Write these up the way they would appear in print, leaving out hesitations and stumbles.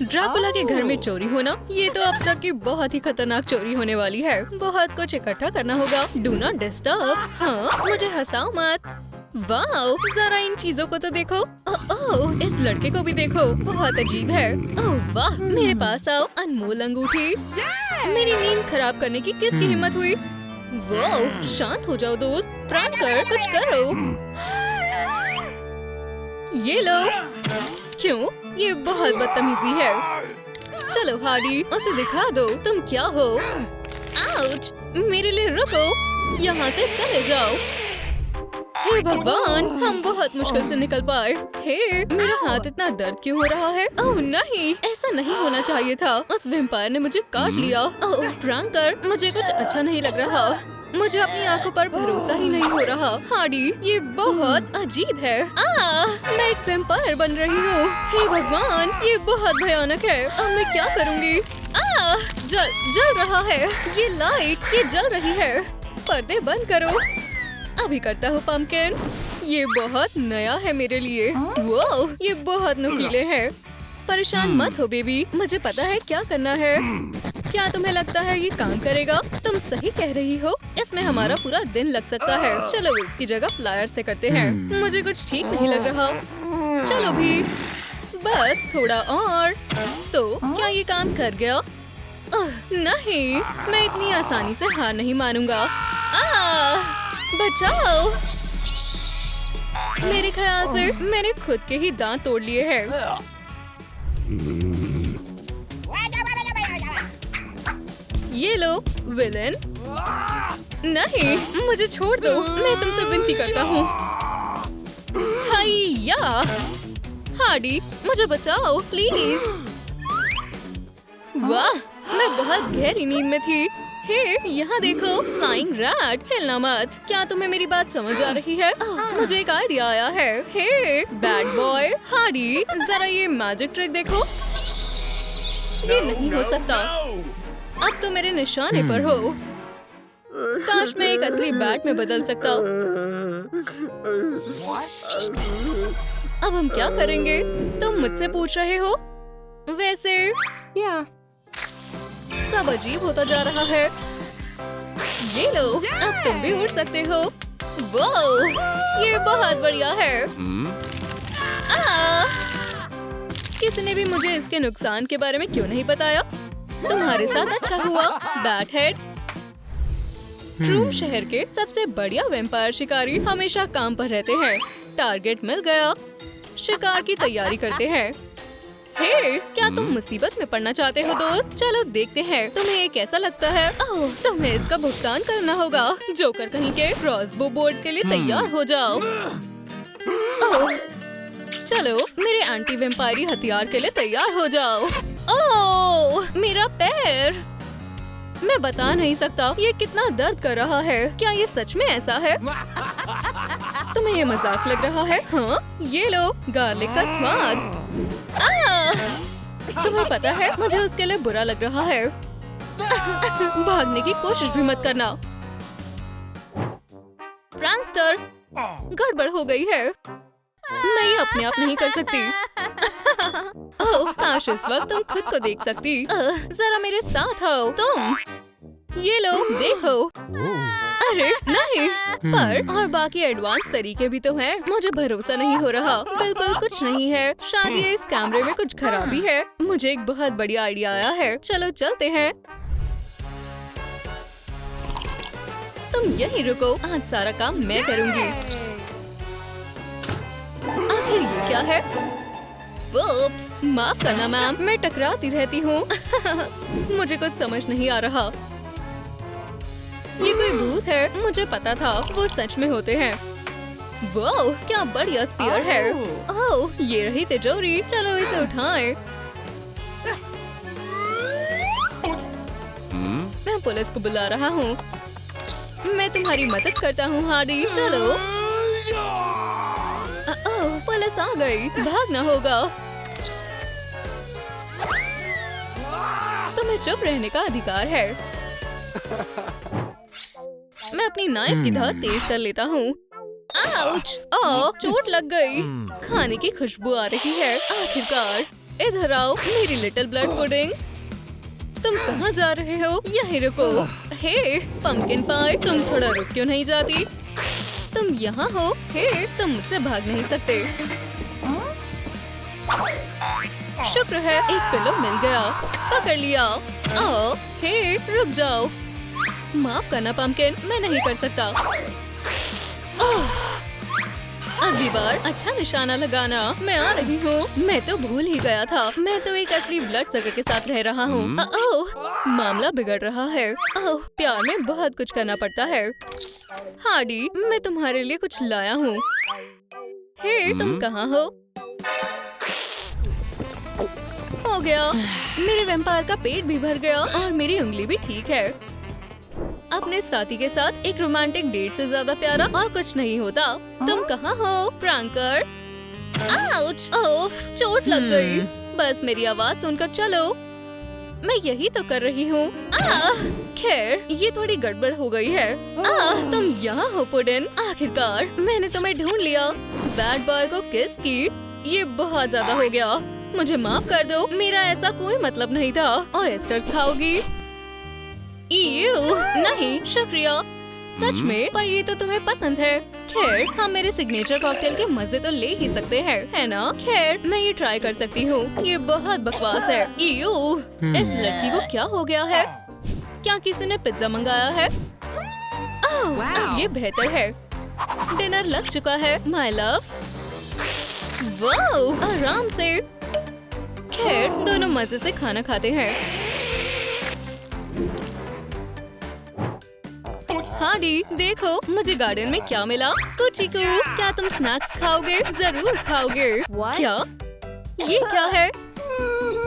Dracula के घर में चोरी होना, ये तो अब तक की बहुत ही खतरनाक चोरी होने वाली है। बहुत कुछ इकट्ठा करना होगा। Do not disturb. हाँ, मुझे हंसाओ मत। वाओ, जरा इन चीजों को तो देखो। ओह, इस लड़के को भी देखो, बहुत अजीब है। ओह वाह, मेरे पास आओ। अनमोल अंगूठी। मेरी नींद खराब करने की किसकी हिम्मत हुई? वाओ, शांत हो जाओ दोस्त। प्रैंक कर, कुछ करो। ये लो। क्यों? ये बहुत बदतमीजी है। चलो हार्डी, उसे दिखा दो तुम क्या हो। आउच, मेरे लिए रुको। यहाँ से चले जाओ। हे भगवान, हम बहुत मुश्किल से निकल पाए। हे, मेरा हाथ इतना दर्द क्यों हो रहा है? ओह नहीं, ऐसा नहीं होना चाहिए था। उस वैम्पायर ने मुझे काट लिया। ओह प्रैंकर, मुझे कुछ अच्छा नहीं लग रहा। मुझे अपनी आंखों पर भरोसा ही नहीं हो रहा। हार्डी, ये बहुत अजीब है। मैं एक वैम्पायर बन रही हूँ। हे भगवान, ये बहुत भयानक है। अब मैं क्या करूँगी? जल रहा है। ये लाइट, ये जल रही है। पर्दे बंद करो। अभी करता हूँ पंपकिन। ये बहुत नया है मेरे लिए। वो ये बहुत नुकीले हैं। परेशान मत हो बेबी, मुझे पता है क्या करना है। क्या तुम्हें लगता है ये काम करेगा? तुम सही कह रही हो, इसमें हमारा पूरा दिन लग सकता है। चलो इसकी जगह प्लायर से करते हैं। मुझे कुछ ठीक नहीं लग रहा। चलो भी, बस थोड़ा और। तो क्या ये काम कर गया? नहीं, मैं इतनी आसानी से हार नहीं मानूंगा। बचाओ! मेरे ख्याल से मैंने खुद के ही दांत तोड़ लिए हैं। ये लो विलन। नहीं, मुझे छोड़ दो। मैं तुमसे विनती करता हूँ। हाइया! हार्डी, मुझे बचाओ प्लीज। वाह, मैं बहुत गहरी नींद में थी। हे, यहाँ देखो, फ्लाइंग रैट। हिलना मत। क्या तुम्हें मेरी बात समझ आ रही है? मुझे एक आइडिया आया है। हे, बैड बॉय। हार्डी, जरा ये मैजिक ट्रिक देखो। ये नहीं हो सकता। अब तो मेरे निशाने पर हो। काश मैं एक असली बैट में बदल सकता। अब हम क्या करेंगे? तुम मुझसे पूछ रहे हो? वैसे सब अजीब होता जा रहा है। ये लो, अब तुम भी उड़ सकते हो। वाओ, ये बहुत बढ़िया है। किसी ने भी मुझे इसके नुकसान के बारे में क्यों नहीं बताया? तुम्हारे साथ अच्छा हुआ, बैट हेड। ट्रूम शहर के सबसे बढ़िया वैम्पायर शिकारी हमेशा काम पर रहते हैं। टारगेट मिल गया, शिकार की तैयारी करते हैं। हे, क्या तुम मुसीबत में पड़ना चाहते हो दोस्त? चलो देखते हैं तुम्हें ये कैसा लगता है। ओह, तुम्हें इसका भुगतान करना होगा। जोकर कहीं के। क्रॉसबो बोर्ड के लिए तैयार हो जाओ। ओह, चलो मेरे एंटी वेम्पायरी हथियार के लिए तैयार हो जाओ। ओह, मेरा पैर। मैं बता नहीं सकता ये कितना दर्द कर रहा है। क्या ये सच में ऐसा है? तुम्हें ये मजाक लग रहा है? हाँ, ये लो गार्लिक का स्वाद। तुम्हें पता है मुझे उसके लिए बुरा लग रहा है। भागने की कोशिश भी मत करना। प्रैंकस्टर, गड़बड़ हो गई है। मैं ये अपने आप नहीं कर सकती। ओह, काश इस वक्त तुम खुद को देख सकती। जरा मेरे साथ आओ तुम। ये लो देखो। अरे नहीं, पर और बाकी एडवांस तरीके भी तो हैं। मुझे भरोसा नहीं हो रहा। बिल्कुल कुछ नहीं है। शायद ये इस कैमरे में कुछ खराबी है। मुझे एक बहुत बढ़िया आइडिया आया है। चलो चलते हैं। तुम यहीं रुको, आज सारा काम मैं करूँगी। आखिर ये क्या है? वुप्स, माफ करना मैम, मैं टकराती रहती हूँ। मुझे कुछ समझ नहीं आ रहा। ये कोई भूत है, मुझे पता था वो सच में होते हैं। वाह, क्या बढ़िया स्पीयर है। ओह, ये रही तिजोरी। चलो इसे उठाएं। मैं पुलिस को बुला रहा हूँ। मैं तुम्हारी मदद करता हूँ हार्डी। चलो। ओह, पुलिस आ गई। भागना होगा। तुम्हें चुप रहने का अधिकार है। मैं अपनी नाइफ की धार तेज कर लेता हूँ। आउच! ओह, चोट लग गई। खाने की खुशबू आ रही है। आखिरकार इधर आओ मेरी लिटिल ब्लड पुडिंग। तुम कहाँ जा रहे हो? यहीं रुको। हे पंपकिन पाई, तुम थोड़ा रुक क्यों नहीं जाती? तुम यहाँ हो? हे तुम मुझसे भाग नहीं सकते। शुक्र है एक पिलो मिल गया। पकड़ लिया। आओ। हे रुक जाओ। माफ करना पंपकिन, मैं नहीं कर सकता। अगली बार अच्छा निशाना लगाना। मैं आ रही हूँ। मैं तो भूल ही गया था, मैं तो एक असली ब्लड सगर के साथ रह रहा हूँ। मामला बिगड़ रहा है। प्यार में बहुत कुछ करना पड़ता है। हार्डी, मैं तुम्हारे लिए कुछ लाया हूँ। हे तुम कहाँ हो? हो गया। मेरे वैम्पायर का पेट भी भर गया और मेरी उंगली भी ठीक है। अपने साथी के साथ एक रोमांटिक डेट से ज्यादा प्यारा और कुछ नहीं होता। तुम कहाँ हो प्रैंकर? आउच! ओफ, चोट लग गई। बस मेरी आवाज सुनकर चलो। मैं यही तो कर रही हूँ। खैर ये थोड़ी गड़बड़ हो गई है। तुम यहाँ हो पुडिन। आखिरकार मैंने तुम्हें ढूंढ लिया। बैड बॉय को किस की? ये बहुत ज्यादा हो गया। मुझे माफ कर दो, मेरा ऐसा कोई मतलब नहीं था। ऑयस्टर्स खाओगी? नहीं शुक्रिया। सच में? पर ये तो तुम्हें पसंद है। खैर हम मेरे सिग्नेचर कॉकटेल के मजे तो ले ही सकते हैं, है ना? खैर मैं ये ट्राई कर सकती हूँ। ये बहुत बकवास है। इस लड़की को क्या हो गया है? क्या किसी ने पिज्जा मंगाया है? अब ये बेहतर है। डिनर लग चुका है माय लव। वाओ, आराम से। खैर दोनों मजे से खाना खाते हैं। हार्डी देखो मुझे गार्डन में क्या मिला। कुचीकू, क्या तुम स्नैक्स खाओगे? जरूर खाओगे। क्या? ये क्या है?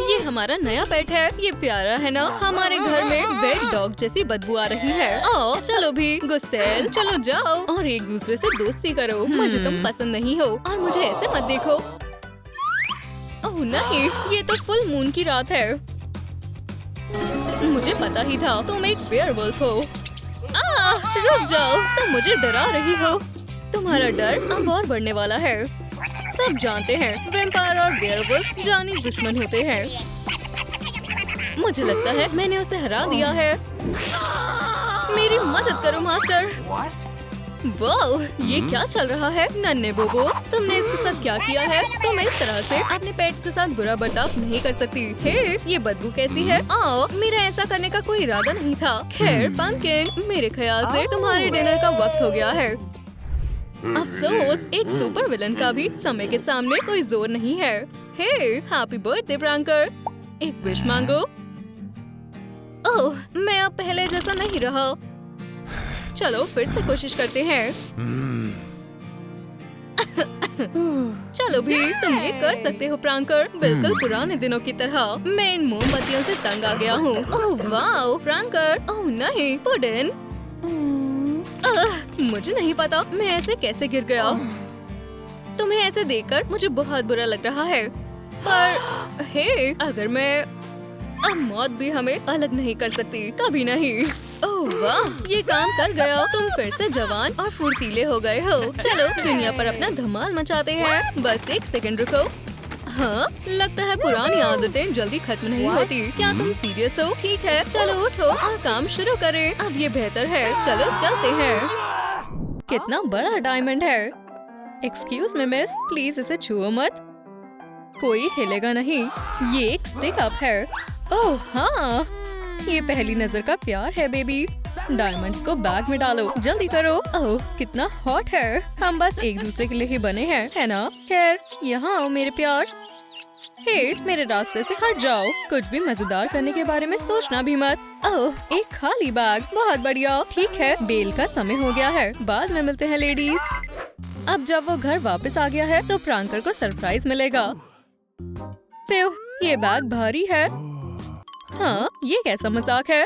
ये हमारा नया पेट है। ये प्यारा है ना? हमारे घर में वेट डॉग जैसी बदबू आ रही है। आओ चलो भी गुस्सेल, चलो जाओ और एक दूसरे से दोस्ती करो। मुझे तुम पसंद नहीं हो और मुझे ऐसे मत देखो। ओह नहीं, ये तो फुल मून की रात है। मुझे पता ही था तुम एक वेयरवुल्फ हो। रुक जाओ, तुम मुझे डरा रही हो। तुम्हारा डर अब और बढ़ने वाला है। सब जानते हैं वैम्पायर और वेयरवुल्फ जानी दुश्मन होते हैं। मुझे लगता है मैंने उसे हरा दिया है। मेरी मदद करो मास्टर। वाओ, ये क्या चल रहा है? नन्हे बोबो, तुमने इसके साथ क्या किया है? तुम इस तरह से अपने पेट्स के साथ बुरा बर्ताव नहीं कर सकती। हे, ये बदबू कैसी है? आओ, मेरा ऐसा करने का कोई इरादा नहीं था। खैर पंपकिन, मेरे ख्याल से तुम्हारे डिनर का वक्त हो गया है। अफसोस, एक सुपर विलन का भी समय के सामने कोई जोर नहीं है। हे, हैप्पी बर्थडे प्रैंकर। एक विश मांगो। ओह, मैं अब पहले जैसा नहीं रहा। चलो फिर से कोशिश करते हैं। चलो भी, तुम ये कर सकते हो प्रैंकर। बिल्कुल पुराने दिनों की तरह। मैं इन मोमबत्तियों से तंग आ गया हूँ। Oh wow प्रैंकर। ओह नहीं पुडिन। मुझे नहीं पता मैं ऐसे कैसे गिर गया। तुम्हें ऐसे देखकर मुझे बहुत बुरा लग रहा है। पर हे, अगर मैं अब मौत भी हमें अलग नहीं कर सकती, कभी नहीं। ओह वाह, ये काम कर गया। तुम फिर से जवान और फुर्तीले हो गए हो। चलो दुनिया पर अपना धमाल मचाते हैं। बस एक सेकंड रुको। हाँ, लगता है पुरानी आदतें जल्दी खत्म नहीं होती। क्या तुम सीरियस हो? ठीक है, चलो उठो और काम शुरू करें। अब ये बेहतर है। चलो चलते हैं। कितना बड़ा डायमंड है। एक्सक्यूज मी मिस, प्लीज इसे छुओ मत। कोई हिलेगा नहीं। ये एक स्टिक अप है। ओह हाँ, ये पहली नजर का प्यार है बेबी। डायमंड्स को बैग में डालो, जल्दी करो। ओह कितना हॉट है। हम बस एक दूसरे के लिए ही बने हैं, है ना? खैर यहाँ आओ मेरे प्यार। हे, मेरे रास्ते से हट जाओ। कुछ भी मजेदार करने के बारे में सोचना भी मत। ओह एक खाली बैग, बहुत बढ़िया। ठीक है, बेल का समय हो गया है। बाद में मिलते हैं लेडीज। अब जब वो घर वापस आ गया है तो प्रैंकर को सरप्राइज मिलेगा। प्यूह, ये बैग भारी है। हाँ, ये कैसा मजाक है?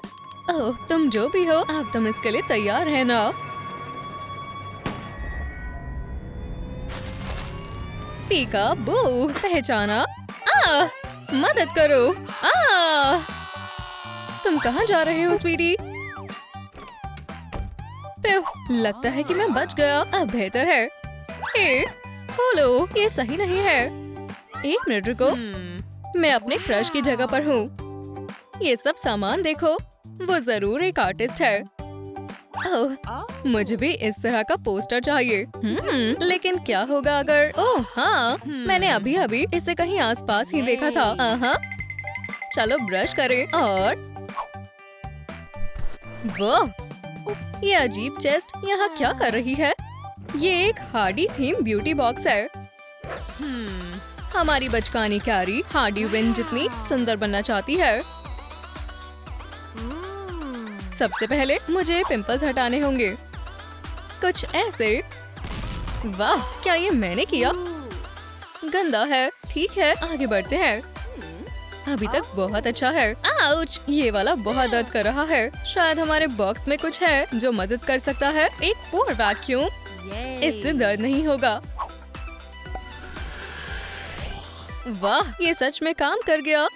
ओह, तुम जो भी हो, अब तुम इसके लिए तैयार है ना? पीका बू, पहचाना? मदद करो। तुम कहाँ जा रहे हो स्वीटी? लगता है कि मैं बच गया। अब बेहतर है। खोलो, ये सही नहीं है। एक मिनट रुको। मैं अपने क्रश की जगह पर हूँ। ये सब सामान देखो, वो जरूर एक आर्टिस्ट है। ओह, मुझे भी इस तरह का पोस्टर चाहिए। लेकिन क्या होगा अगर… ओह हाँ, मैंने अभी अभी इसे कहीं आसपास ही देखा था। चलो ब्रश करें और… वाह, ये अजीब चेस्ट यहाँ क्या कर रही है? ये एक हार्डी थीम ब्यूटी बॉक्स है। हमारी बचकानी कैरी हार्डी विन जितनी सुंदर बनना चाहती है। सबसे पहले मुझे पिंपल्स हटाने होंगे, कुछ ऐसे। वाह, क्या ये मैंने किया? गंदा है। ठीक है, आगे बढ़ते हैं। अभी तक बहुत अच्छा है। आउच, ये वाला बहुत दर्द कर रहा है। शायद हमारे बॉक्स में कुछ है जो मदद कर सकता है। एक पोर वैक्यूम, इससे दर्द नहीं होगा। वाह, ये सच में काम कर गया।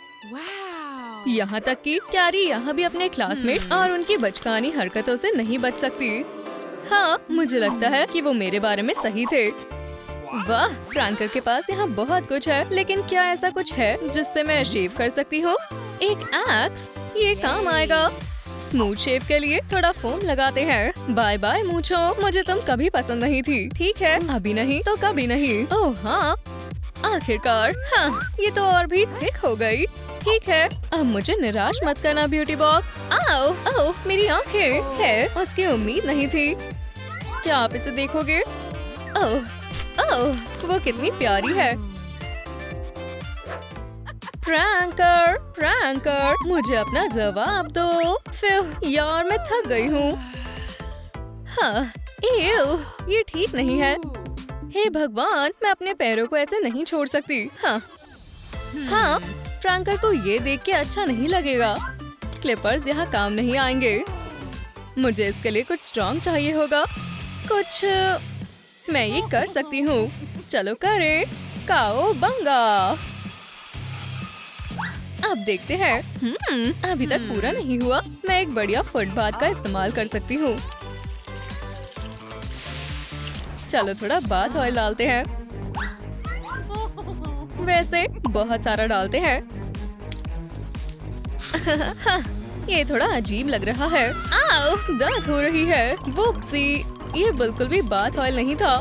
यहाँ तक कि कैरी यहाँ भी अपने क्लासमेट और उनकी बचकानी हरकतों से नहीं बच सकती। हाँ, मुझे लगता है कि वो मेरे बारे में सही थे। वाह, फ्रैंकर के पास यहाँ बहुत कुछ है, लेकिन क्या ऐसा कुछ है जिससे मैं शेव कर सकती हूँ? एक एक्स, ये काम आएगा। स्मूथ शेव के लिए थोड़ा फोम लगाते हैं। बाय बाय मूंछो, मुझे तुम कभी पसंद नहीं थी। ठीक है, अभी नहीं तो कभी नहीं। ओह हाँ, आखिरकार। हाँ, ये तो और भी थिक हो गई। ठीक है, अब मुझे निराश मत करना ब्यूटी बॉक्स। आओ, आओ, मेरी आंखें है, उसकी उम्मीद नहीं थी। क्या आप इसे देखोगे? ओह, ओह, वो कितनी प्यारी है। फ्रैंकर, फ्रैंकर, मुझे अपना जवाब दो। फिर यार, मैं थक गई हूँ। हाँ, ये ठीक नहीं है। हे भगवान, मैं अपने पैरों को ऐसे नहीं छोड़ सकती। हाँ, फ्रैंकर को ये देख के अच्छा नहीं लगेगा। क्लिपर्स यहाँ काम नहीं आएंगे। मुझे इसके लिए कुछ स्ट्रॉन्ग चाहिए होगा। कुछ मैं ये कर सकती हूँ। चलो करें, काओ बंगा। अब देखते हैं। अभी तक पूरा नहीं हुआ। मैं एक बढ़िया फुटबाथ का इस्तेमाल कर सकती हूँ। चलो थोड़ा बाथ ऑयल डालते हैं। वैसे बहुत सारा डालते हैं। ये थोड़ा अजीब लग रहा है। आओ, दर्द हो रही है। वुप्सी, ये बिल्कुल भी बाथ ऑयल नहीं था।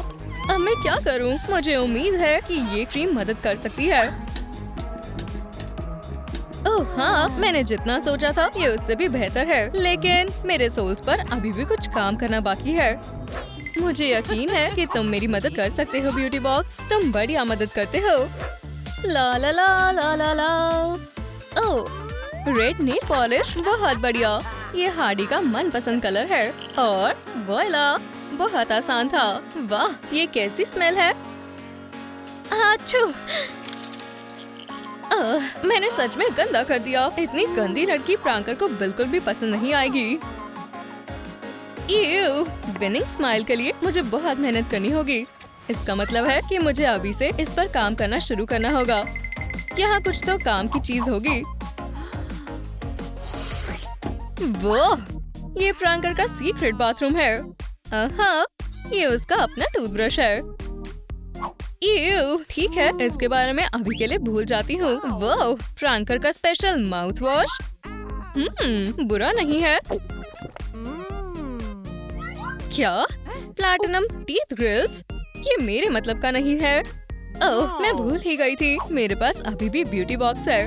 अब मैं क्या करूं? मुझे उम्मीद है कि ये क्रीम मदद कर सकती है। ओह हाँ, मैंने जितना सोचा था ये उससे भी बेहतर है, लेकिन मेरे सोल्स पर अभी भी कुछ काम करना बाकी है। मुझे यकीन है कि तुम मेरी मदद कर सकते हो ब्यूटी बॉक्स। तुम बढ़िया मदद करते हो। ला ला ला ला ला ला। ओह, रेड नेल पॉलिश, बहुत बढ़िया। ये हार्डी का मनपसंद कलर है। और वोइला, बहुत आसान था। वाह, ये कैसी स्मेल है? आच्छू! मैंने सच में गंदा कर दिया। इतनी गंदी लड़की फ्रैंकर को बिल्कुल भी पसंद नहीं आएगी। विनिंग स्माइल के लिए मुझे बहुत मेहनत करनी होगी। इसका मतलब है कि मुझे अभी से इस पर काम करना शुरू करना होगा। यहाँ कुछ तो काम की चीज होगी। वो, ये फ्रैंकर का सीक्रेट बाथरूम है। हाँ, ये उसका अपना टूथब्रश है। ठीक है, इसके बारे में अभी के लिए भूल जाती हूँ। वो, फ्रैंकर का स्पेशल माउथ वॉश। बुरा नहीं है। क्या? Platinum teeth grills? ये मेरे मतलब का नहीं है। ओह, मैं भूल ही गई थी। मेरे पास अभी भी ब्यूटी बॉक्स है।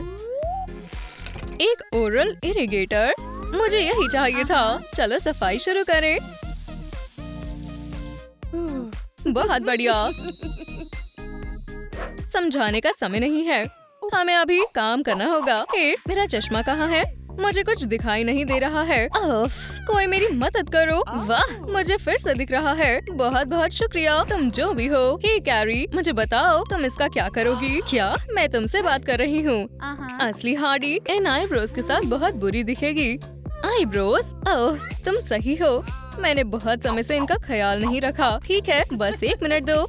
एक ओरल इरिगेटर, मुझे यही चाहिए था। चलो सफाई शुरू करें। बहुत बढ़िया। समझाने का समय नहीं है, हमें अभी काम करना होगा। मेरा चश्मा कहाँ है? मुझे कुछ दिखाई नहीं दे रहा है। कोई मेरी मदद करो। वाह, मुझे फिर से दिख रहा है। बहुत बहुत शुक्रिया, तुम जो भी हो। हे कैरी, मुझे बताओ तुम इसका क्या करोगी? क्या? मैं तुमसे बात कर रही हूँ। असली हार्डी इन आईब्रोज के साथ बहुत बुरी दिखेगी। आईब्रोज? ओह, तुम सही हो। मैंने बहुत समय से इनका ख्याल नहीं रखा। ठीक है, बस 1 मिनट दो।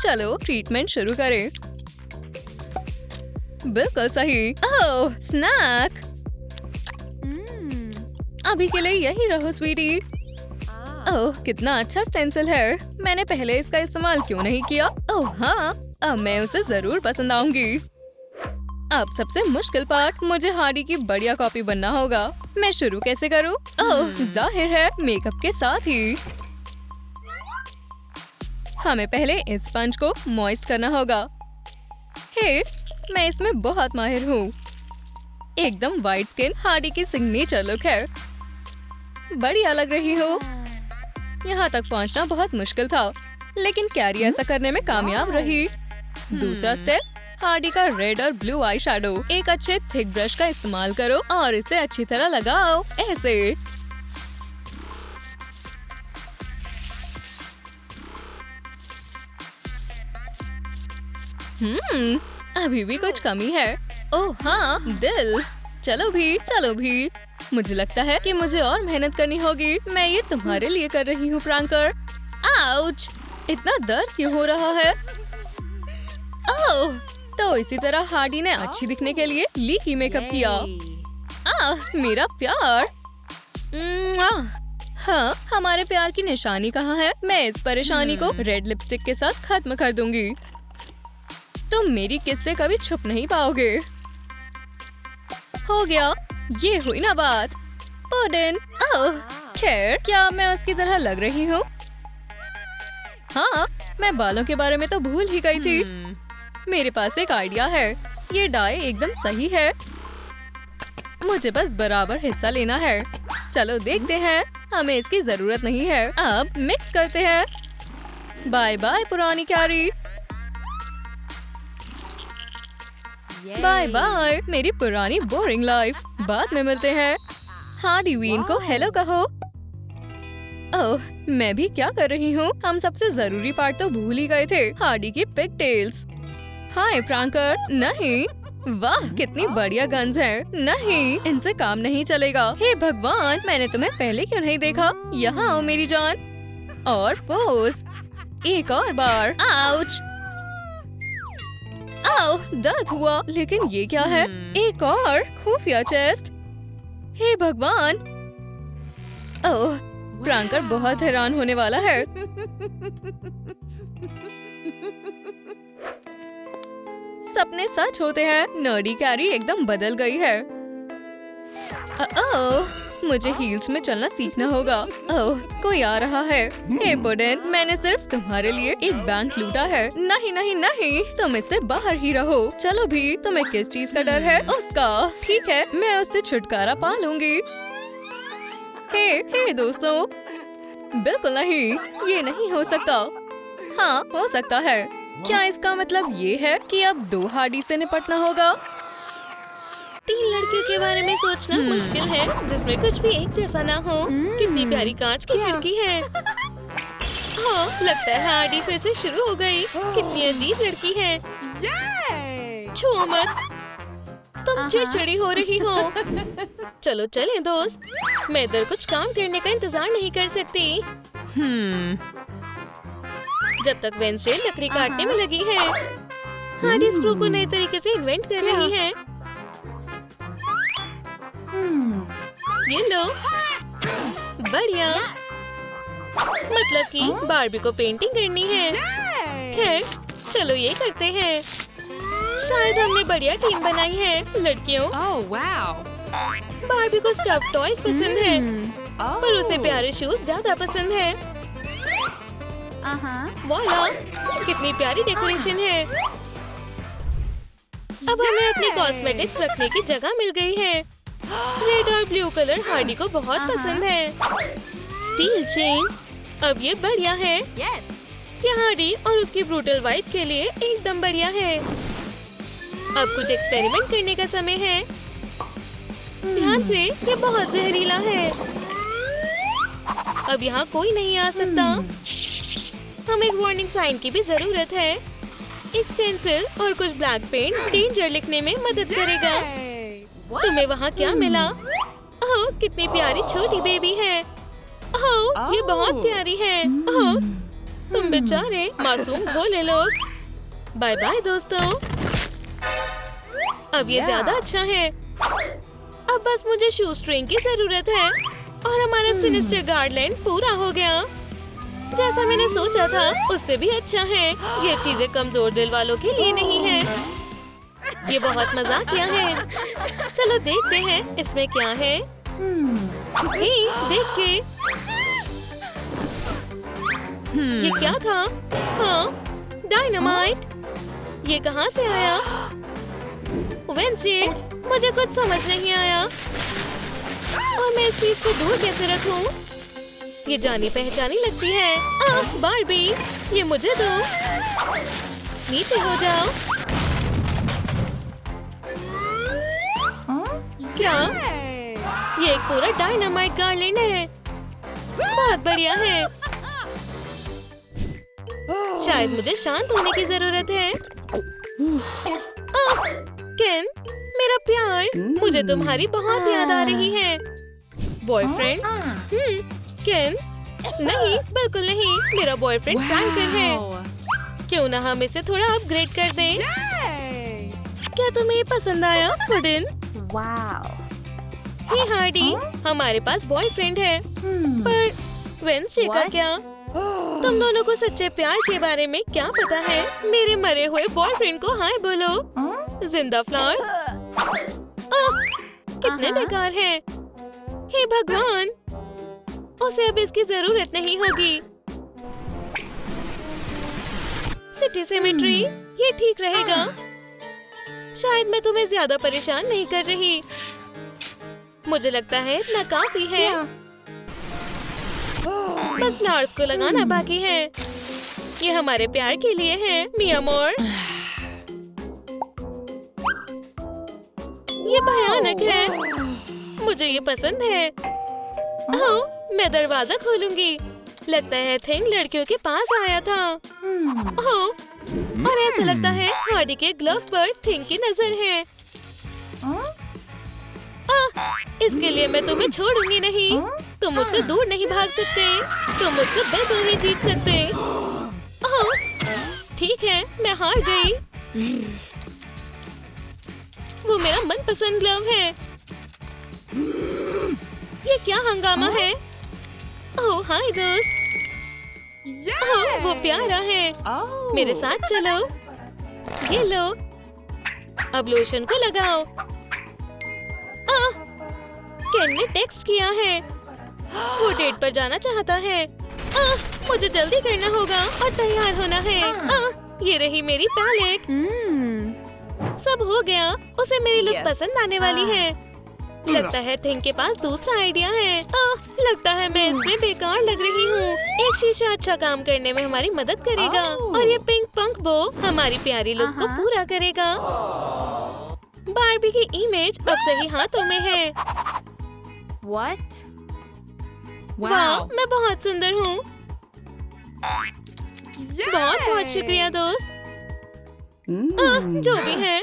चलो ट्रीटमेंट शुरू करें। बिल्कुल सही। ओह, स्नैक। अभी के लिए यही रहो स्वीटी। ओह, कितना अच्छा स्टेंसिल है। मैंने पहले इसका इस्तेमाल क्यों नहीं किया? ओह हाँ, अब मैं उसे जरूर पसंद आऊंगी। अब सबसे मुश्किल पार्ट, मुझे हार्डी की बढ़िया कॉपी बनना होगा। मैं शुरू कैसे करूँ? ओह, जाहिर है मेकअप के साथ ही। हमें पहले इस स्पंज को मॉइस्ट करना होगा। हे, मैं इसमें बहुत माहिर हूँ। एकदम वाइट स्किन हार्डी की सिग्नेचर लुक है। बढ़िया लग रही हो। यहाँ तक पहुँचना बहुत मुश्किल था, लेकिन कैरी ऐसा करने में कामयाब रही। दूसरा स्टेप, हार्डी का रेड और ब्लू आई शैडो। एक अच्छे थिक ब्रश का इस्तेमाल करो और इसे अच्छी तरह लगाओ, ऐसे। अभी भी कुछ कमी है। ओह हाँ, दिल। चलो भी। मुझे लगता है कि मुझे और मेहनत करनी होगी। मैं ये तुम्हारे लिए कर रही हूँ प्रैंकर। आउच! इतना दर्द क्यों हो रहा है? ओह, तो इसी तरह हार्डी ने अच्छी दिखने के लिए लीकी मेकअप किया। मेरा प्यार। हाँ, हमारे प्यार की निशानी कहाँ है? मैं इस परेशानी को रेड लिपस्टिक के साथ खत्म कर दूंगी। तुम मेरी किस से कभी छुप नहीं पाओगे। हो गया, ये हुई ना बात। पुडिन। ओह, खैर, क्या मैं उसकी तरह लग रही हूँ? हाँ, मैं बालों के बारे में तो भूल ही गई थी। मेरे पास एक आइडिया है। ये डाई एकदम सही है। मुझे बस बराबर हिस्सा लेना है। चलो देखते हैं। हमें इसकी जरूरत नहीं है। अब मिक्स करते हैं। बाय बाय पुरानी कैरी। बाय बाय मेरी पुरानी बोरिंग लाइफ। बाद में मिलते हैं। हार्डी वीन को हेलो कहो। ओह, मैं भी क्या कर रही हूँ? हम सबसे जरूरी पार्ट तो भूल ही गए थे, हार्डी की पिगटेल्स। हाय प्रैंकर। नहीं, वाह कितनी बढ़िया गन्स हैं। नहीं, इनसे काम नहीं चलेगा। हे भगवान, मैंने तुम्हें पहले क्यों नहीं देखा? यहाँ आओ मेरी जान। और पोज। एक और बार। आउच! आओ, दर्द हुआ। लेकिन ये क्या है? एक और खुफिया चेस्ट। हे भगवान। ओह, प्रैंकर बहुत हैरान होने वाला है। सपने सच होते हैं। नर्डी कैरी एकदम बदल गई है। मुझे हील्स में चलना सीखना होगा। ओह, कोई आ रहा है। हे पुडिन, मैंने सिर्फ तुम्हारे लिए एक बैंक लूटा है। नहीं नहीं नहीं, तुम इससे बाहर ही रहो। चलो भी, तुम्हें किस चीज का डर है? उसका। ठीक है, मैं उससे छुटकारा पा लूंगी। हे दोस्तों, बिल्कुल नहीं, ये नहीं हो सकता। हाँ, हो सकता है। क्या इसका मतलब ये है कि अब 2 हार्डी से निपटना होगा? 3 लड़कियों के बारे में सोचना मुश्किल है, जिसमें कुछ भी एक जैसा ना हो। कितनी प्यारी कांच की खिड़की है। हाँ, लगता है हार्डी फिर से शुरू हो गई। कितनी अजीब लड़की है। छुओ मत, तुम चिड़चिड़ी हो रही हो। चलो चलें दोस्त, मैं इधर कुछ काम करने का इंतजार नहीं कर सकती। जब तक वेंसडे लकड़ी काटने में लगी है। हार्डी स्क्रू को नए तरीके से इन्वेंट कर रही है। ये लो, बढ़िया। मतलब कि बार्बी को पेंटिंग करनी है। खैर, चलो ये करते हैं। शायद हमने बढ़िया टीम बनाई है लड़कियों। बार्बी को स्टफ टॉयज पसंद है, पर उसे प्यारे शूज ज्यादा पसंद है। वाह, कितनी प्यारी डेकोरेशन है। अब हमें अपनी कॉस्मेटिक्स रखने की जगह मिल गई है। रेड और ब्लू कलर हार्डी को बहुत पसंद है। स्टील चेन, अब ये बढ़िया है। ये हार्डी और उसकी ब्रूटल वाइफ के लिए एकदम बढ़िया है। अब कुछ एक्सपेरिमेंट करने का समय है। ध्यान से, ये बहुत जहरीला है। अब यहाँ कोई नहीं आ सकता। हमें एक वार्निंग साइन की भी जरूरत है। एक पेंसिल और कुछ ब्लैक पेंट डेंजर लिखने में मदद करेगा। तुम्हें वहाँ क्या मिला? ओह, कितनी प्यारी छोटी बेबी है। ओह, ये बहुत प्यारी है। ओह, तुम बेचारे मासूम भोले लोग। बाय बाय दोस्तों। अब ये ज्यादा अच्छा है। अब बस मुझे शू स्ट्रिंग की जरूरत है। और हमारा सिनिस्टर गार्डलैंड पूरा हो गया। जैसा मैंने सोचा था उससे भी अच्छा है। ये चीजें कमजोर दिल वालों के लिए नहीं है। ये बहुत मजाकिया है। चलो देखते हैं इसमें क्या है। हे, देख के ये क्या था? हाँ, डायनामाइट। ये कहाँ से आया? वेंसडे, मुझे कुछ समझ नहीं आया और मैं इस चीज को दूर कैसे रखूं? ये जानी पहचानी लगती है। बार्बी, ये मुझे दो। नीचे हो जाओ। क्या? ये एक पूरा डायनामाइट गार्लैंड है। बहुत बढ़िया है। शायद मुझे शांत होने की जरूरत है। केन, मेरा प्यार, मुझे तुम्हारी बहुत याद आ रही है। बॉयफ्रेंड? केन, नहीं, बिल्कुल नहीं। मेरा बॉयफ्रेंड फ्रैंकल है। क्यों ना हम इसे थोड़ा अपग्रेड कर दें? क्या तुम्हें ये पसंद आया, पुडिन? हे हार्डी, हमारे पास बॉयफ्रेंड है। पर वेंसडे का क्या? तुम दोनों को सच्चे प्यार के बारे में क्या पता है? मेरे मरे हुए बॉयफ्रेंड को हाय बोलो। जिंदा फ्लावर्स? कितने बेकार हैं। हे भगवान, उसे अब इसकी जरूरत नहीं होगी। सिटी सिमेट्री, ये ठीक रहेगा। शायद मैं तुम्हें ज्यादा परेशान नहीं कर रही। मुझे लगता है इतना काफी है। बस फ्लावर्स को लगाना बाकी है। ये हमारे प्यार के लिए है, मिया मोर। ये भयानक है। मुझे ये पसंद है। ओह, मैं दरवाजा खोलूंगी। लगता है थिंग लड़कियों के पास आया था। ओह, और ऐसा लगता है हार्डी के ग्लव पर थिंग की नजर है। इसके लिए मैं तुम्हें छोड़ूंगी नहीं। तुम मुझसे दूर नहीं भाग सकते। तुम मुझसे बिल्कुल नहीं जीत सकते। ठीक है, मैं हार गई। वो मेरा मनपसंद ग्लव है। ये क्या हंगामा है? ओह, हाय दोस्त। ओह, वो प्यारा है। मेरे साथ चलो। ये लो, अब लोशन को लगाओ। केन ने टेक्स्ट किया है। वो डेट पर जाना चाहता है। मुझे जल्दी करना होगा और तैयार होना है। ये रही मेरी पैलेट। सब हो गया। उसे मेरी लुक पसंद आने वाली है। लगता है थिंग के पास दूसरा आइडिया है। लगता है मैं इसमें बेकार लग रही हूँ। एक शीशा अच्छा काम करने में हमारी मदद करेगा और ये पिंक पंख बो हमारी प्यारी लुक को पूरा करेगा। बार्बी की इमेज अब सही हाथों में है। What? वाह, मैं बहुत सुंदर हूँ। बहुत बहुत शुक्रिया दोस्त। जो भी है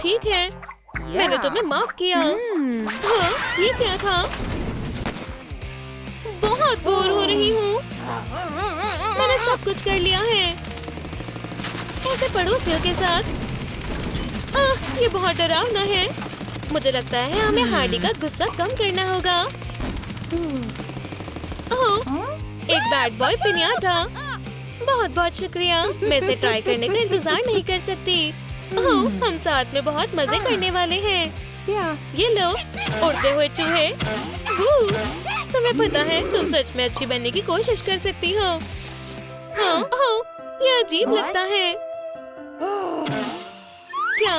ठीक है, मैंने तुम्हें माफ किया। हाँ, ये क्या था? बहुत बोर हो रही हूँ। मैंने सब कुछ कर लिया है, ऐसे पड़ोसियों के साथ। ये बहुत डरावना है। मुझे लगता है हमें हार्डी का गुस्सा कम करना होगा। एक बैड बॉय पिनियाटा। बहुत बहुत शुक्रिया। मैं इसे ट्राई करने का इंतजार नहीं कर सकती। हम साथ में बहुत मजे करने वाले हैं। ये लो, उड़ते हुए चूहे। तुम्हें पता है तुम सच में अच्छी बनने की कोशिश कर सकती हो। ये अजीब लगता है। क्या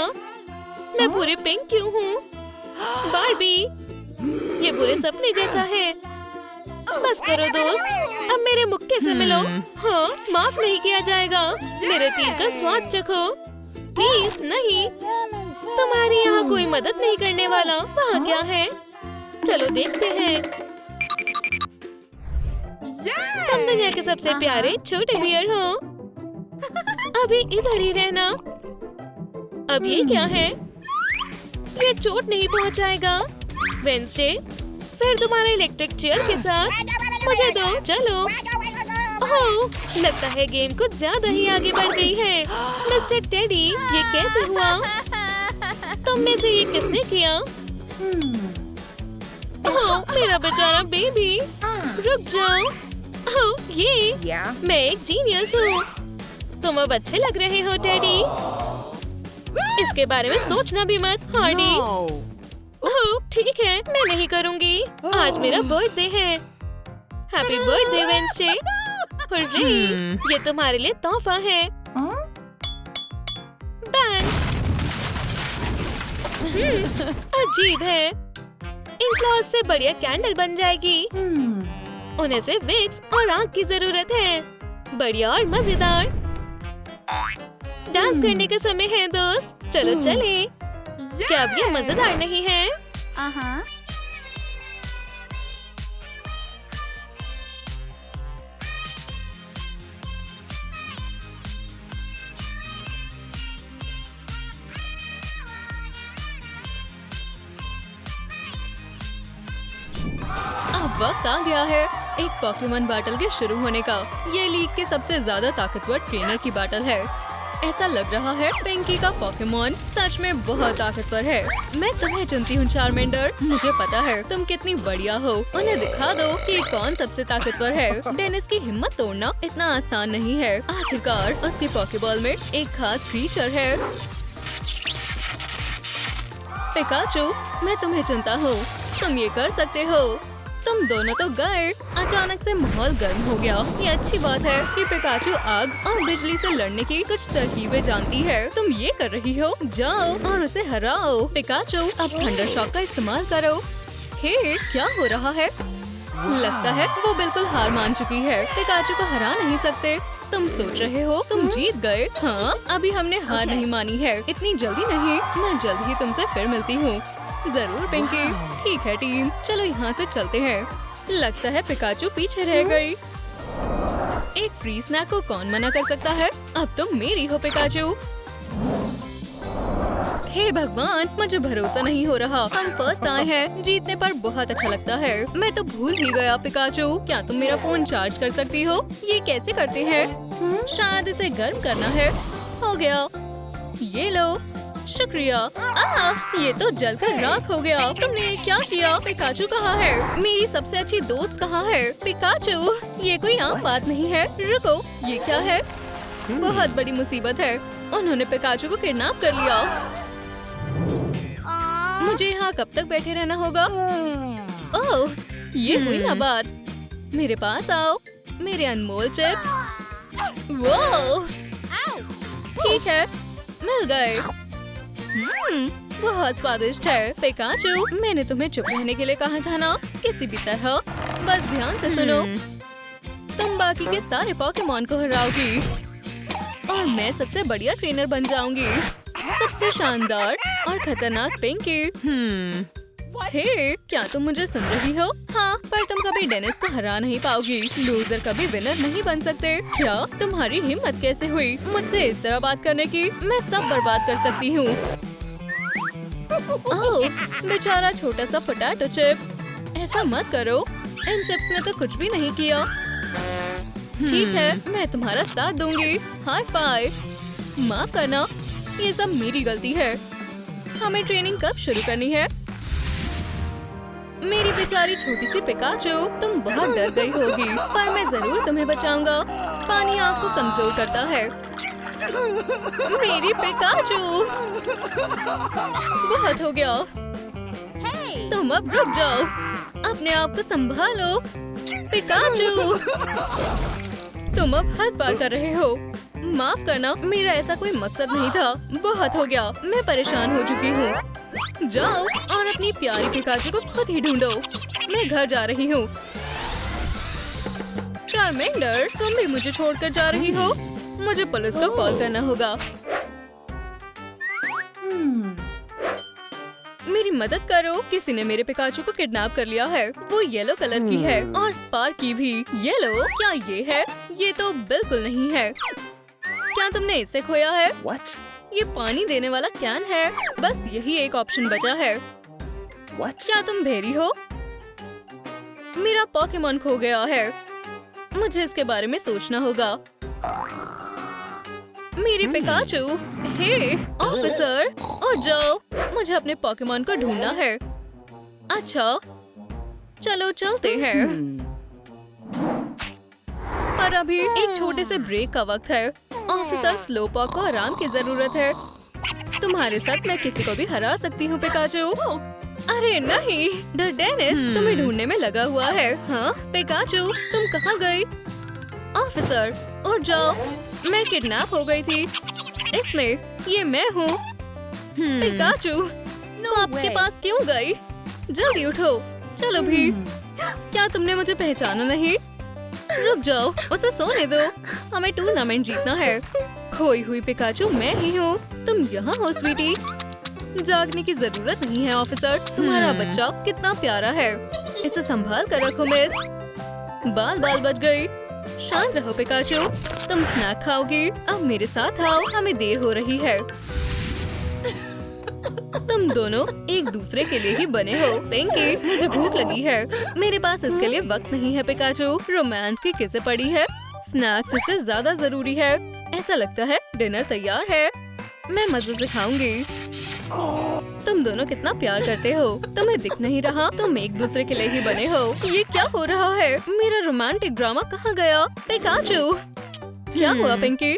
मैं पूरी पिंक क्यों हूँ? बार्बी, ये बुरे सपने जैसा है। बस करो दोस्त, अब मेरे मुक्के से मिलो। हाँ, माफ नहीं किया जाएगा। मेरे तीर का स्वाद चखो। प्लीज नहीं। तुम्हारी यहाँ कोई मदद नहीं करने वाला। वहाँ क्या है? चलो देखते हैं। तुम दुनिया के सबसे प्यारे छोटे बियर हो। अभी इधर ही रहना। अब ये क्या है? ये चोट नहीं पहुंचाएगा। वेंसडे, फिर तुम्हारे इलेक्ट्रिक चेयर के साथ। मुझे दो, चलो। ओह, लगता है गेम कुछ ज्यादा ही आगे बढ़ गई है। मिस्टर टेडी, ये कैसे हुआ? तुम में से ये किसने किया? ओह, मेरा बेचारा बेबी। रुक जाओ। ओह, ये Yeah. मैं एक जीनियस हूँ। तुम अब अच्छे लग रहे हो टेडी। इसके बारे में सोचना भी मत हार्डी। ओह, ठीक है, मैं नहीं करूँगी। आज मेरा बर्थडे है। Happy birthday Wednesday. हुर्रे, ये तुम्हारे लिए तोहफा है। बैंग। अजीब है। इन क्लॉज से बढ़िया कैंडल बन जाएगी। उन्हें से विक्स और आग की जरूरत है। बढ़िया और मजेदार। डांस करने का समय है दोस्त। चलो चले। क्या अब ये मजेदार नहीं है? Uh-huh. अब वक्त आ गया है एक पोकेमॉन बैटल के शुरू होने का। ये लीग के सबसे ज्यादा ताकतवर ट्रेनर की बैटल है। ऐसा लग रहा है पिंकी का पोकेमॉन सच में बहुत ताकतवर है। मैं तुम्हें चुनती हूँ चार्मेंडर। मुझे पता है तुम कितनी बढ़िया हो। उन्हें दिखा दो कि कौन सबसे ताकतवर है। डेनिस की हिम्मत तोड़ना इतना आसान नहीं है। आखिरकार उसके पोकेबॉल में एक खास क्रीचर है। पिकाचू, मैं तुम्हें चुनता हूँ। तुम ये कर सकते हो। तुम दोनों तो गए। अचानक से माहौल गर्म हो गया। ये अच्छी बात है कि पिकाचू आग और बिजली से लड़ने की कुछ तरकीबें जानती है। तुम ये कर रही हो। जाओ और उसे हराओ। पिकाचू, अब थंडर शॉक का इस्तेमाल करो। हे, क्या हो रहा है? लगता है वो बिल्कुल हार मान चुकी है। पिकाचू को हरा नहीं सकते। तुम सोच रहे हो तुम जीत गए? हाँ, अभी हमने हार नहीं मानी है। इतनी जल्दी नहीं। मैं जल्द ही तुमसे फिर मिलती हूँ। जरूर पिंकी। ठीक है टीम, चलो यहाँ से चलते हैं। लगता है पिकाचू पीछे रह गई। एक फ्री स्नैक को कौन मना कर सकता है? अब तुम मेरी हो पिकाचू। हे भगवान, मुझे भरोसा नहीं हो रहा। हम फर्स्ट आए हैं। जीतने पर बहुत अच्छा लगता है। मैं तो भूल ही गया पिकाचू। क्या तुम मेरा फोन चार्ज कर सकती हो? ये कैसे करते हैं? शायद इसे गर्म करना है। हो गया। ये लो। शुक्रिया। ये तो जलकर राख हो गया। तुमने ये क्या किया? पिकाचू कहाँ है? मेरी सबसे अच्छी दोस्त कहाँ है? पिकाचू, ये कोई आम बात नहीं है। रुको, ये क्या है? बहुत बड़ी मुसीबत है। उन्होंने पिकाचू को किडनैप कर लिया। मुझे यहाँ कब तक बैठे रहना होगा? ओह, ये हुई ना बात। मेरे पास आओ, मेरे अनमोल चिप्स। वो ठीक है, मिल गए। बहुत स्वादिष्ट है। पिकाचू, मैंने तुम्हें चुप रहने के लिए कहा था ना। किसी भी तरह बस ध्यान से सुनो। तुम बाकी के सारे पोकेमॉन को हराओगी और मैं सबसे बढ़िया ट्रेनर बन जाऊंगी। सबसे शानदार और खतरनाक पिंकी। हे, क्या तुम मुझे सुन रही हो? हाँ, पर तुम कभी डेनिस को हरा नहीं पाओगी। लूजर कभी विनर नहीं बन सकते। क्या तुम्हारी हिम्मत कैसे हुई मुझसे इस तरह बात करने की? मैं सब बर्बाद कर सकती हूँ। ओह, बेचारा छोटा सा पोटैटो चिप। ऐसा मत करो। इन चिप्स ने तो कुछ भी नहीं किया। ठीक है, मैं तुम्हारा साथ दूंगी। High five. माफ करना, ये सब मेरी गलती है। हमें ट्रेनिंग कब शुरू करनी है? मेरी बेचारी छोटी सी पिकाचू, तुम बहुत डर गई होगी, पर मैं जरूर तुम्हें बचाऊंगा। पानी आँख को कमजोर करता है। मेरी पिकाचू, बहुत हो गया। तुम अब रुक जाओ। अपने आप को संभालो। पिकाचू, तुम अब हद पार कर रहे हो। माफ करना, मेरा ऐसा कोई मकसद नहीं था। बहुत हो गया, मैं परेशान हो चुकी हूँ। जाओ और अपनी प्यारी पिकाचू को खुद ही ढूंढो। मैं घर जा रही हूँ। चार्मेंडर, तुम भी मुझे छोड़कर जा रही हो? मुझे पुलिस को कॉल करना होगा। मेरी मदद करो। किसी ने मेरे पिकाचू को किडनैप कर लिया है। वो येलो कलर की है और स्पार्की भी। येलो? क्या ये है? ये तो बिल्कुल नहीं है। क्या तुमने इसे खोया है? What? ये पानी देने वाला कैन है। बस यही एक ऑप्शन बचा है। What? क्या तुम भेड़ी हो? मेरा पोकेमॉन खो गया है। मुझे इसके बारे में सोचना होगा। मेरी पिकाचू। हे ऑफिसर, उठ जाओ। मुझे अपने पोकेमॉन को ढूंढना है। अच्छा, चलो चलते हैं। पर अभी एक छोटे से ब्रेक का वक्त है। ऑफिसर स्लोपॉक को आराम की जरूरत है। तुम्हारे साथ मैं किसी को भी हरा सकती हूँ पिकाचू। अरे नहीं, डेनिस तुम्हें ढूंढने में लगा हुआ है। हाँ पिकाचू, तुम कहाँ गई? ऑफिसर उठ जाओ, मैं किडनैप हो गई थी। इसमें ये मैं हूँ। पिकाचू कॉप्स के पास क्यों गई? जल्दी उठो, चलो भी। क्या तुमने मुझे पहचाना नहीं? रुक जाओ, उसे सोने दो, हमें टूर्नामेंट जीतना है। खोई हुई पिकाचू मैं ही हूँ। तुम यहाँ हो स्वीटी। जागने की जरूरत नहीं है ऑफिसर, तुम्हारा बच्चा कितना प्यारा है। इसे संभाल कर रखो मिस। बाल बाल बच गई। शांत रहो पिकाचू, तुम स्नैक खाओगी। अब मेरे साथ आओ, हमें देर हो रही है। तुम दोनों एक दूसरे के लिए ही बने हो। पिंकी, मुझे भूख लगी है। मेरे पास इसके लिए वक्त नहीं है पिकाचू। रोमांस की किसे पड़ी है? स्नैक्स इससे ज्यादा जरूरी है। ऐसा लगता है डिनर तैयार है। मैं मजे से खाऊंगी। तुम दोनों कितना प्यार करते हो। तुम्हें दिख नहीं रहा तुम एक दूसरे के लिए ही बने हो। ये क्या हो रहा है? मेरा रोमांटिक ड्रामा कहाँ गया? पिकाचू क्या हुआ पिंकी?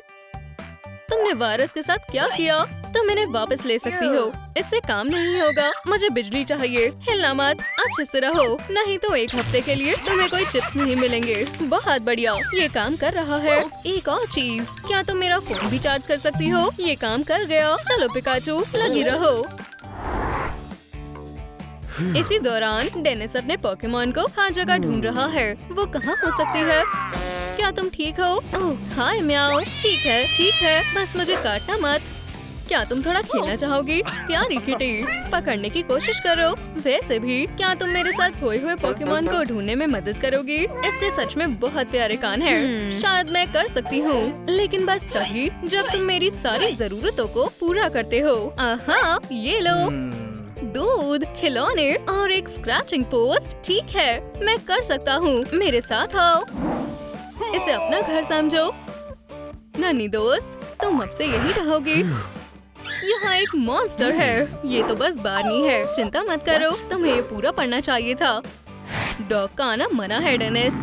तुमने वायरस के साथ क्या किया? तुम इन्हें वापस ले सकती हो। इससे काम नहीं होगा। मुझे बिजली चाहिए। हिलना मत, अच्छे से रहो, नहीं तो एक हफ्ते के लिए तुम्हें कोई चिप्स नहीं मिलेंगे। बहुत बढ़िया, ये काम कर रहा है। एक और चीज, क्या तुम मेरा फोन भी चार्ज कर सकती हो? ये काम कर गया। चलो पिकाचू, लगी रहो। इसी दौरान डेनिस अपने पोकेमॉन को हर जगह ढूंढ रहा है। वो कहाँ हो सकती है? क्या तुम ठीक हो? ओह हाय म्याओ। ठीक है, बस मुझे काटना मत। क्या तुम थोड़ा खेलना चाहोगी? प्यारी किटी, पकड़ने की कोशिश करो। वैसे भी क्या तुम मेरे साथ खोए हुए पोकेमॉन को ढूंढने में मदद करोगी? इसके सच में बहुत प्यारे कान हैं। शायद मैं कर सकती हूँ, लेकिन बस तभी जब तुम मेरी सारी जरूरतों को पूरा करते हो। आहा, ये लो दूध, खिलौने और एक स्क्रैचिंग पोस्ट। ठीक है, मैं कर सकता हूँ। मेरे साथ आओ। इसे अपना घर समझो। नन्ही दोस्त, तुम अब से यही रहोगी। यहाँ एक मॉन्स्टर है। ये तो बस बार्नी है। चिंता मत करो, तुम्हें ये पूरा पढ़ना चाहिए था। डॉग का आना मना है डेनिस।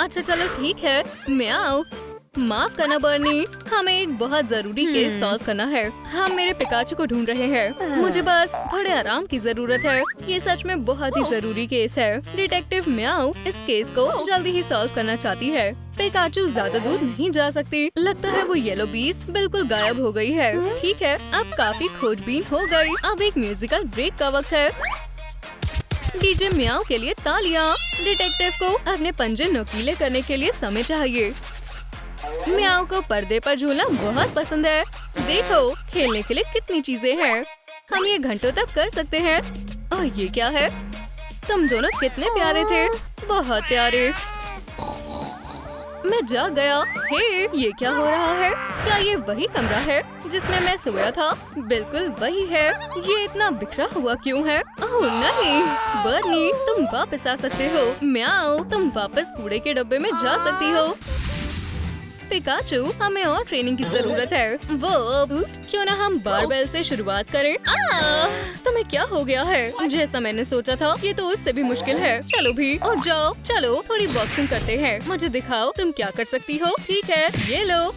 अच्छा चलो ठीक है, मैं आओ। माफ करना बर्नी, हमें एक बहुत जरूरी केस सॉल्व करना है। हम मेरे पिकाचू को ढूंढ रहे हैं। मुझे बस थोड़े आराम की जरूरत है। ये सच में बहुत ही जरूरी केस है। डिटेक्टिव म्याऊ इस केस को जल्दी ही सॉल्व करना चाहती है। पिकाचू ज्यादा दूर नहीं जा सकती। लगता है वो येलो बीस्ट बिल्कुल गायब हो गई है। ठीक है, अब काफी खोजबीन हो गई। अब एक म्यूजिकल ब्रेक का वक्त है। डीजे म्याऊ के लिए तालियां। डिटेक्टिव को अपने पंजे नुकीले करने के लिए समय चाहिए। म्याऊ को पर्दे पर झूलना बहुत पसंद है। देखो, खेलने के लिए कितनी चीजें हैं। हम ये घंटों तक कर सकते हैं। और ये क्या है? तुम दोनों कितने प्यारे थे, बहुत प्यारे। मैं जाग गया। हे, ये क्या हो रहा है? क्या ये वही कमरा है जिसमें मैं सोया था? बिल्कुल वही है। ये इतना बिखरा हुआ क्यों है? ओह नहीं, बर्नी तुम वापस आ सकते हो। म्याऊ, तुम वापस कूड़े के डब्बे में जा सकती हो। पिकाचू, हमें और ट्रेनिंग की जरूरत है। वो क्यों ना हम बारबेल से शुरुआत करें? तुम्हें क्या हो गया है? जैसा मैंने सोचा था, ये तो उससे भी मुश्किल है। चलो भी, और जाओ। चलो थोड़ी बॉक्सिंग करते हैं। मुझे दिखाओ तुम क्या कर सकती हो। ठीक है, ये लो।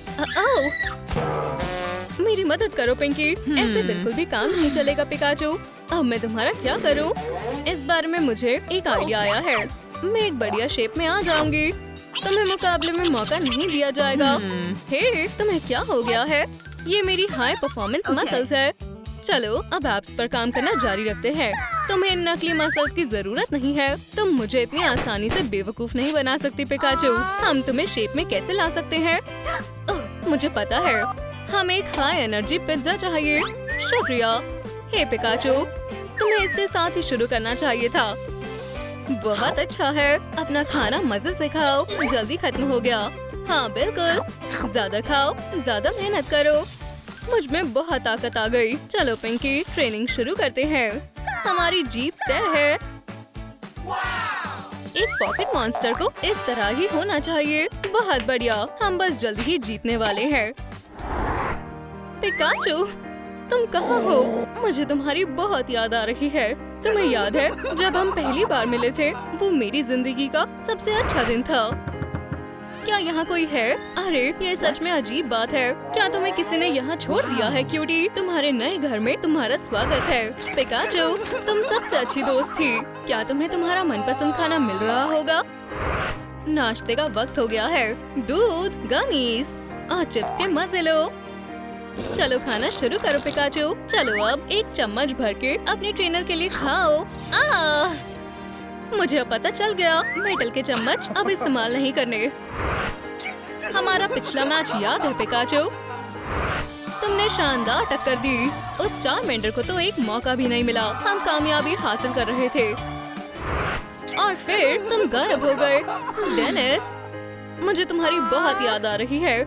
मेरी मदद करो पिंकी। ऐसे बिल्कुल भी काम नहीं चलेगा पिकाचू। अब मैं तुम्हारा क्या करूँ? इस बारे में मुझे एक आइडिया आया है। मैं एक बढ़िया शेप में आ जाऊंगी। तुम्हें मुकाबले में मौका नहीं दिया जाएगा। हे, तुम्हें क्या हो गया है? ये मेरी हाई परफॉर्मेंस मसल्स है। चलो अब एब्स पर काम करना जारी रखते हैं। तुम्हें इन नकली मसल्स की जरूरत नहीं है। तुम मुझे इतनी आसानी से बेवकूफ नहीं बना सकती पिकाचू। हम तुम्हें शेप में कैसे ला सकते हैं? मुझे पता है, हमें एक हाई एनर्जी पिज्जा चाहिए। शुक्रिया। हे पिकाचू, तुम्हें इसके साथ ही शुरू करना चाहिए था। बहुत अच्छा है। अपना खाना मजे से खाओ, जल्दी खत्म हो गया। हाँ बिल्कुल, ज्यादा खाओ, ज्यादा मेहनत करो। मुझ में बहुत ताकत आ गई। चलो पिंकी, ट्रेनिंग शुरू करते हैं। हमारी जीत तय है। एक पॉकेट मॉन्स्टर को इस तरह ही होना चाहिए। बहुत बढ़िया, हम बस जल्दी ही जीतने वाले हैं। पिकाचू, तुम कहाँ हो? मुझे तुम्हारी बहुत याद आ रही है। तुम्हें याद है जब हम पहली बार मिले थे? वो मेरी जिंदगी का सबसे अच्छा दिन था। क्या यहाँ कोई है? अरे ये सच में अजीब बात है। क्या तुम्हें किसी ने यहाँ छोड़ दिया है क्यूटी? तुम्हारे नए घर में तुम्हारा स्वागत है। पिकाचू, तुम सबसे अच्छी दोस्त थी। क्या तुम्हें तुम्हारा मनपसंद खाना मिल रहा होगा? नाश्ते का वक्त हो गया है। दूध, गमीज और चिप्स के मजे लो। चलो खाना शुरू करो पिकाचू। चलो अब एक चम्मच भर के अपने ट्रेनर के लिए खाओ। मुझे अब पता चल गया, मेटल के चम्मच अब इस्तेमाल नहीं करने। हमारा पिछला मैच याद है पिकाचू? तुमने शानदार टक्कर दी। उस चारमेंडर को तो एक मौका भी नहीं मिला। हम कामयाबी हासिल कर रहे थे और फिर तुम गायब हो गए। डेनिस, मुझे तुम्हारी बहुत याद आ रही है।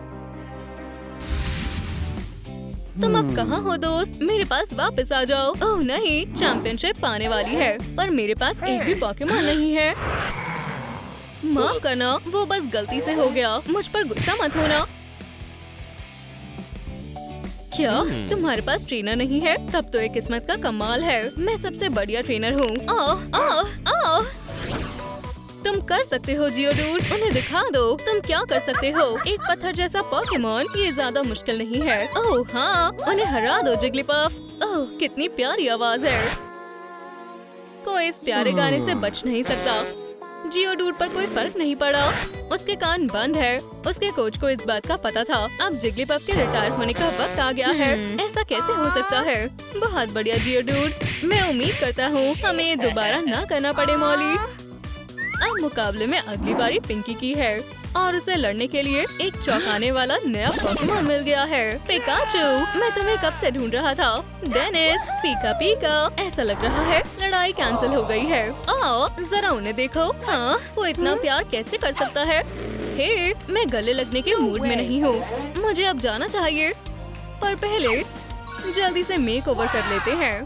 तुम अब कहाँ हो दोस्त? मेरे पास वापस आ जाओ। ओह नहीं, चैंपियनशिप पाने वाली है, पर मेरे पास एक भी पोकेमॉन नहीं है। माफ करना, वो बस गलती से हो गया। मुझ पर गुस्सा मत होना। क्या तुम्हारे पास ट्रेनर नहीं है? तब तो एक किस्मत का कमाल है। मैं सबसे बढ़िया ट्रेनर हूँ। तुम कर सकते हो जियोडूड, उन्हें दिखा दो तुम क्या कर सकते हो। एक पत्थर जैसा पोकेमॉन, ये ज्यादा मुश्किल नहीं है। ओह हाँ, उन्हें हरा दो जिग्लीपफ। ओह कितनी प्यारी आवाज है। कोई इस प्यारे गाने से बच नहीं सकता। जियोडूड पर कोई फर्क नहीं पड़ा। उसके कान बंद है। उसके कोच को इस बात का पता था। अब जिग्लीपफ के रिटायर होने का वक्त आ गया है। ऐसा कैसे हो सकता है? बहुत बढ़िया जियोडूड, मैं उम्मीद करता हूँ हमें ये दोबारा ना करना पड़े मॉली। अब मुकाबले में अगली बारी पिंकी की है और उसे लड़ने के लिए एक चौंकाने वाला नया पोकेमॉन मिल गया है। पिकाचू, मैं तुम्हें कब से ढूंढ रहा था। डेनिस, पीका पीका। ऐसा लग रहा है लड़ाई कैंसिल हो गई है। आओ जरा उन्हें देखो। हाँ, वो इतना प्यार कैसे कर सकता है? हे, मैं गले लगने के मूड में नहीं हूँ। मुझे अब जाना चाहिए, पर पहले जल्दी से मेक ओवर कर लेते हैं।